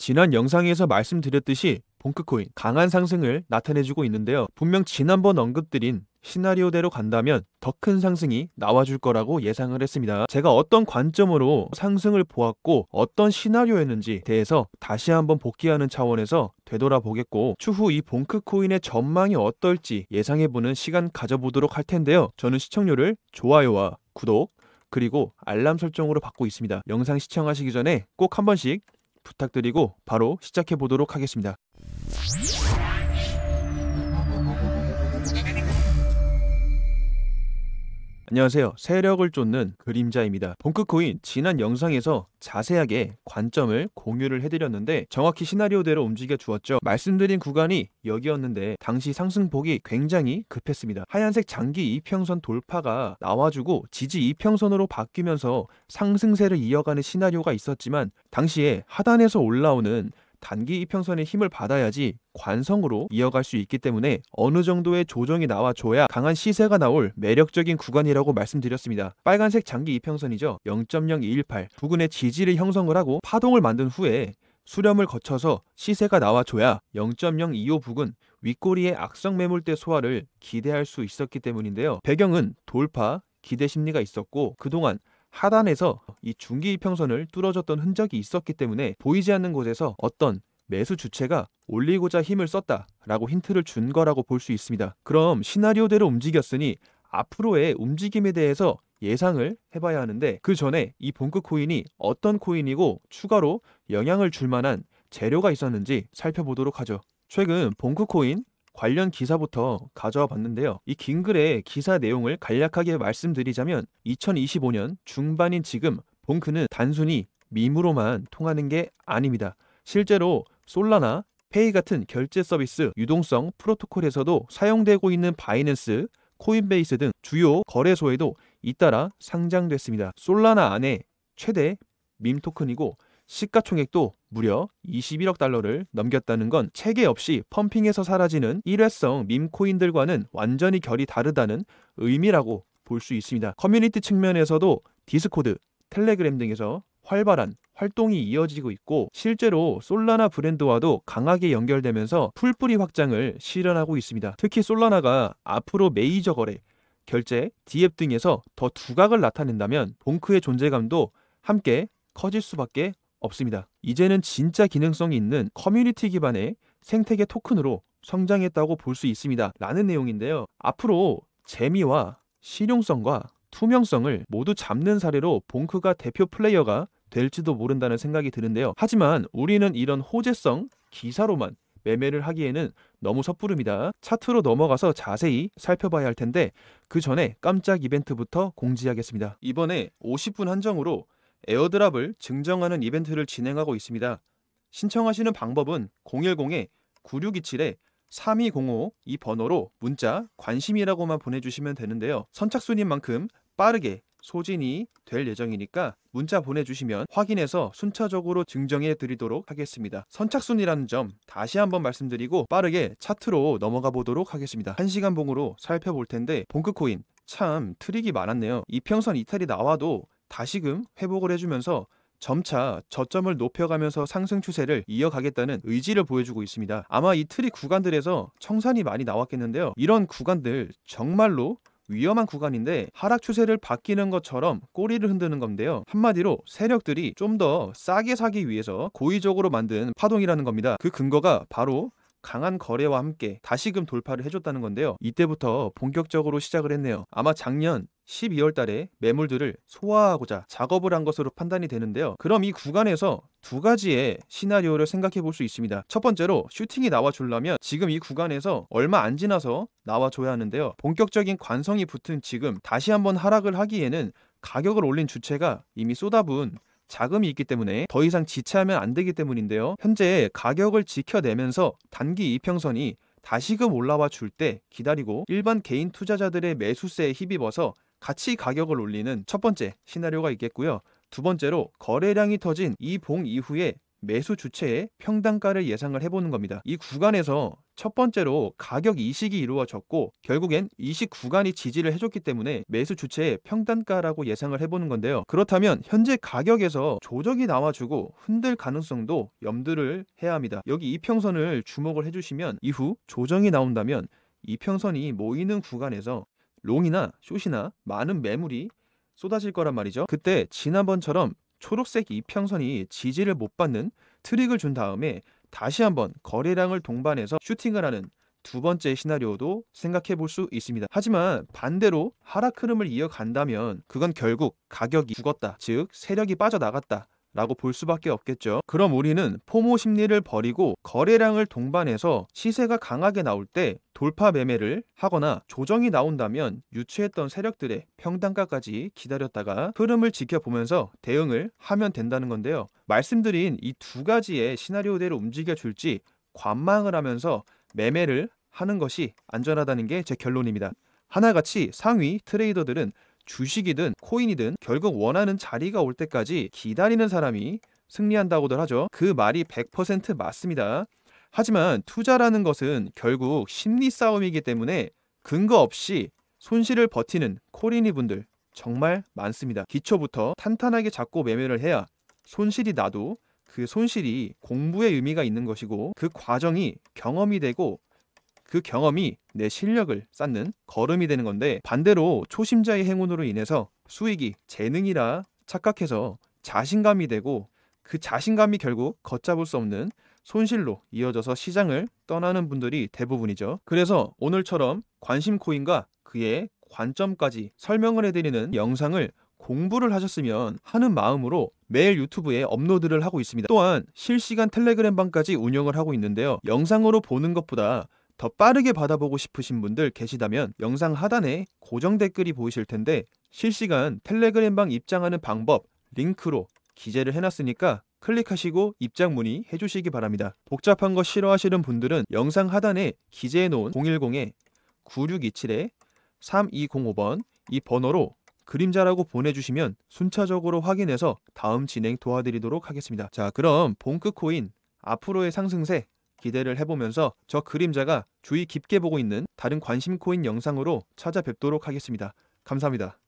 지난 영상에서 말씀드렸듯이 봉크코인 강한 상승을 나타내주고 있는데요. 분명 지난번 언급드린 시나리오대로 간다면 더 큰 상승이 나와줄 거라고 예상을 했습니다. 제가 어떤 관점으로 상승을 보았고 어떤 시나리오였는지 대해서 다시 한번 복귀하는 차원에서 되돌아보겠고, 추후 이 봉크코인의 전망이 어떨지 예상해보는 시간 가져보도록 할 텐데요. 저는 시청률을 좋아요와 구독 그리고 알람 설정으로 받고 있습니다. 영상 시청하시기 전에 꼭 한 번씩 부탁드리고 바로 시작해 보도록 하겠습니다. 안녕하세요. 세력을 쫓는 그림자입니다. 봉크코인 지난 영상에서 자세하게 관점을 공유를 해드렸는데 정확히 시나리오대로 움직여 주었죠. 말씀드린 구간이 여기였는데 당시 상승폭이 굉장히 급했습니다. 하얀색 장기 이평선 돌파가 나와주고 지지 이평선으로 바뀌면서 상승세를 이어가는 시나리오가 있었지만, 당시에 하단에서 올라오는 단기 이평선의 힘을 받아야지 관성으로 이어갈 수 있기 때문에 어느 정도의 조정이 나와줘야 강한 시세가 나올 매력적인 구간이라고 말씀드렸습니다. 빨간색 장기 이평선이죠. 0.0218 부근의 지지를 형성을 하고 파동을 만든 후에 수렴을 거쳐서 시세가 나와줘야 0.025 부근 윗꼬리의 악성 매물대 소화를 기대할 수 있었기 때문인데요. 배경은 돌파 기대 심리가 있었고, 그동안 하단에서 이 중기 이평선을 뚫어줬던 흔적이 있었기 때문에 보이지 않는 곳에서 어떤 매수 주체가 올리고자 힘을 썼다라고 힌트를 준 거라고 볼 수 있습니다. 그럼 시나리오대로 움직였으니 앞으로의 움직임에 대해서 예상을 해봐야 하는데, 그 전에 이 봉크코인이 어떤 코인이고 추가로 영향을 줄 만한 재료가 있었는지 살펴보도록 하죠. 최근 봉크코인 관련 기사부터 가져와 봤는데요. 이 긴 글의 기사 내용을 간략하게 말씀드리자면, 2025년 중반인 지금 봉크는 단순히 밈으로만 통하는 게 아닙니다. 실제로 솔라나, 페이 같은 결제 서비스 유동성 프로토콜에서도 사용되고 있는 바이낸스, 코인베이스 등 주요 거래소에도 잇따라 상장됐습니다. 솔라나 안에 최대 밈 토큰이고 시가총액도 무려 21억 달러를 넘겼다는 건 체계 없이 펌핑해서 사라지는 일회성 밈코인들과는 완전히 결이 다르다는 의미라고 볼 수 있습니다. 커뮤니티 측면에서도 디스코드, 텔레그램 등에서 활발한 활동이 이어지고 있고, 실제로 솔라나 브랜드와도 강하게 연결되면서 풀뿌리 확장을 실현하고 있습니다. 특히 솔라나가 앞으로 메이저 거래, 결제, 디앱 등에서 더 두각을 나타낸다면 봉크의 존재감도 함께 커질 수밖에 없습니다. 이제는 진짜 기능성이 있는 커뮤니티 기반의 생태계 토큰으로 성장했다고 볼 수 있습니다. 라는 내용인데요. 앞으로 재미와 실용성과 투명성을 모두 잡는 사례로 봉크가 대표 플레이어가 될지도 모른다는 생각이 드는데요. 하지만 우리는 이런 호재성 기사로만 매매를 하기에는 너무 섣부릅니다. 차트로 넘어가서 자세히 살펴봐야 할 텐데, 그 전에 깜짝 이벤트부터 공지하겠습니다. 이번에 50분 한정으로 에어드랍을 증정하는 이벤트를 진행하고 있습니다. 신청하시는 방법은 010-9627-3205 이 번호로 문자 관심이라고만 보내주시면 되는데요. 선착순인 만큼 빠르게 소진이 될 예정이니까 문자 보내주시면 확인해서 순차적으로 증정해 드리도록 하겠습니다. 선착순이라는 점 다시 한번 말씀드리고 빠르게 차트로 넘어가 보도록 하겠습니다. 1시간 봉으로 살펴볼 텐데, 봉크코인 참 트릭이 많았네요. 이평선 이탈이 나와도 다시금 회복을 해주면서 점차 저점을 높여가면서 상승 추세를 이어가겠다는 의지를 보여주고 있습니다. 아마 이 트릭 구간들에서 청산이 많이 나왔겠는데요. 이런 구간들 정말로 위험한 구간인데 하락 추세를 바뀌는 것처럼 꼬리를 흔드는 건데요. 한마디로 세력들이 좀 더 싸게 사기 위해서 고의적으로 만든 파동이라는 겁니다. 그 근거가 바로 강한 거래와 함께 다시금 돌파를 해줬다는 건데요. 이때부터 본격적으로 시작을 했네요. 아마 작년 12월 달에 매물들을 소화하고자 작업을 한 것으로 판단이 되는데요. 그럼 이 구간에서 두 가지의 시나리오를 생각해 볼 수 있습니다. 첫 번째로 슈팅이 나와주려면 지금 이 구간에서 얼마 안 지나서 나와줘야 하는데요. 본격적인 관성이 붙은 지금 다시 한번 하락을 하기에는 가격을 올린 주체가 이미 쏟아부은 자금이 있기 때문에 더 이상 지체하면 안 되기 때문인데요. 현재 가격을 지켜내면서 단기 이평선이 다시금 올라와 줄 때 기다리고 일반 개인 투자자들의 매수세에 힘입어서 같이 가격을 올리는 첫 번째 시나리오가 있겠고요. 두 번째로 거래량이 터진 이 봉 이후에 매수 주체의 평단가를 예상을 해보는 겁니다. 이 구간에서 첫 번째로 가격 이식이 이루어졌고 결국엔 이식 구간이 지지를 해줬기 때문에 매수 주체의 평단가라고 예상을 해보는 건데요. 그렇다면 현재 가격에서 조정이 나와주고 흔들 가능성도 염두를 해야 합니다. 여기 이평선을 주목을 해주시면 이후 조정이 나온다면 이평선이 모이는 구간에서 롱이나 숏이나 많은 매물이 쏟아질 거란 말이죠. 그때 지난번처럼 초록색 이평선이 지지를 못 받는 트릭을 준 다음에 다시 한번 거래량을 동반해서 슈팅을 하는 두 번째 시나리오도 생각해 볼 수 있습니다. 하지만 반대로 하락 흐름을 이어간다면 그건 결국 가격이 죽었다, 즉 세력이 빠져나갔다 라고 볼 수밖에 없겠죠. 그럼 우리는 포모 심리를 버리고 거래량을 동반해서 시세가 강하게 나올 때 돌파 매매를 하거나 조정이 나온다면 유추했던 세력들의 평단가까지 기다렸다가 흐름을 지켜보면서 대응을 하면 된다는 건데요. 말씀드린 이 두 가지의 시나리오대로 움직여 줄지 관망을 하면서 매매를 하는 것이 안전하다는 게 제 결론입니다. 하나같이 상위 트레이더들은 주식이든 코인이든 결국 원하는 자리가 올 때까지 기다리는 사람이 승리한다고들 하죠. 그 말이 100% 맞습니다. 하지만 투자라는 것은 결국 심리 싸움이기 때문에 근거 없이 손실을 버티는 코린이 분들 정말 많습니다. 기초부터 탄탄하게 잡고 매매를 해야 손실이 나도 그 손실이 공부의 의미가 있는 것이고 그 과정이 경험이 되고 그 경험이 내 실력을 쌓는 걸음이 되는 건데, 반대로 초심자의 행운으로 인해서 수익이 재능이라 착각해서 자신감이 되고 그 자신감이 결국 걷잡을 수 없는 손실로 이어져서 시장을 떠나는 분들이 대부분이죠. 그래서 오늘처럼 관심 코인과 그의 관점까지 설명을 해드리는 영상을 공부를 하셨으면 하는 마음으로 매일 유튜브에 업로드를 하고 있습니다. 또한 실시간 텔레그램 방까지 운영을 하고 있는데요. 영상으로 보는 것보다 더 빠르게 받아보고 싶으신 분들 계시다면 영상 하단에 고정 댓글이 보이실 텐데 실시간 텔레그램 방 입장하는 방법 링크로 기재를 해놨으니까 클릭하시고 입장 문의 해주시기 바랍니다. 복잡한 거 싫어하시는 분들은 영상 하단에 기재해놓은 010-9627-3205번 이 번호로 그림자라고 보내주시면 순차적으로 확인해서 다음 진행 도와드리도록 하겠습니다. 자, 그럼 봉크코인 앞으로의 상승세 기대를 해보면서 저 그림자가 주의 깊게 보고 있는 다른 관심 코인 영상으로 찾아뵙도록 하겠습니다. 감사합니다.